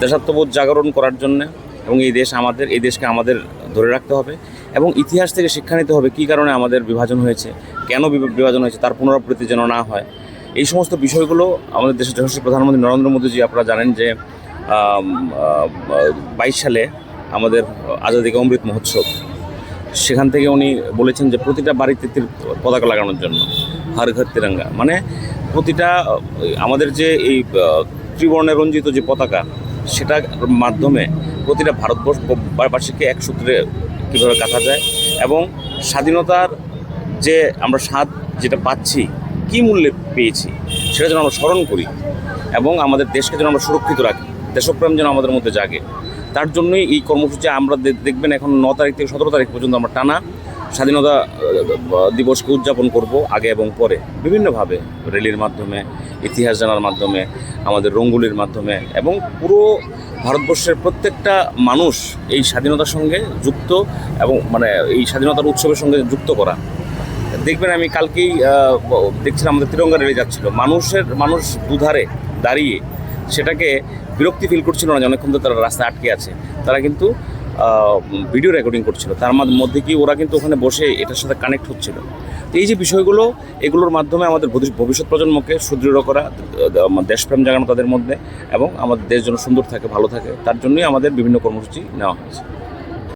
দেশাত্মবোধ জাগরণ করার জন্য এবং এই দেশকে আমাদের ধরে রাখতে হবে এবং ইতিহাস থেকে শিক্ষা নিতে হবে কী কারণে আমাদের বিভাজন হয়েছে, কেন বিভাজন হয়েছে, তার পুনরাবৃত্তি যেন না হয়। এই সমস্ত বিষয়গুলো আমাদের দেশের যশস্বী প্রধানমন্ত্রী নরেন্দ্র মোদীজি, আপনারা জানেন যে 22 সালে আমাদের আজাদি কা অমৃত মহোৎসব, সেখান থেকে উনি বলেছেন যে প্রতিটা বাড়িতে পতাকা লাগানোর জন্য, হর ঘর তিরঙ্গা, মানে প্রতিটা আমাদের যে এই ত্রিবর্ণে রঞ্জিত যে পতাকা, সেটার মাধ্যমে প্রতিটা ভারতবাসীকে এক সূত্রে কীভাবে কাটা যায় এবং স্বাধীনতার যে আমরা স্বাদ যেটা পাচ্ছি, কী মূল্যে পেয়েছি, সেটা যেন আমরা স্মরণ করি এবং আমাদের দেশকে যেন আমরা সুরক্ষিত রাখি, দেশপ্রেম যেন আমাদের মধ্যে জাগে। তার জন্যই এই কর্মসূচি আমরা দেখবেন এখন 9 তারিখ থেকে 17 তারিখ পর্যন্ত আমরা টানা স্বাধীনতা দিবসকে উদযাপন করব, আগে এবং পরে বিভিন্নভাবে, র্যালির মাধ্যমে, ইতিহাস জানার মাধ্যমে, আমাদের রঙ্গোলির মাধ্যমে, এবং পুরো ভারতবর্ষের প্রত্যেকটা মানুষ এই স্বাধীনতার সঙ্গে যুক্ত এবং মানে এই স্বাধীনতার উৎসবের সঙ্গে যুক্ত করা। দেখবেন আমি কালকেই দেখছিলাম আমাদের তিরঙ্গা র্যালি যাচ্ছিল, মানুষ দুধারে দাঁড়িয়ে সেটাকে বিরক্তি ফিল করছিল না যে অনেকক্ষণ তো তারা রাস্তায় আটকে আছে, তারা কিন্তু ভিডিও রেকর্ডিং করছিল, তার মধ্যে কি ওরা কিন্তু ওখানে বসে এটার সাথে কানেক্ট হচ্ছিল। তো এই যে বিষয়গুলো, এগুলোর মাধ্যমে আমাদের ভবিষ্যৎ প্রজন্মকে সুদৃঢ় করা, দেশপ্রেম জাগানো তাদের মধ্যে এবং আমাদের দেশ যেন সুন্দর থাকে, ভালো থাকে, তার জন্যই আমাদের বিভিন্ন কর্মসূচি নেওয়া হয়েছে।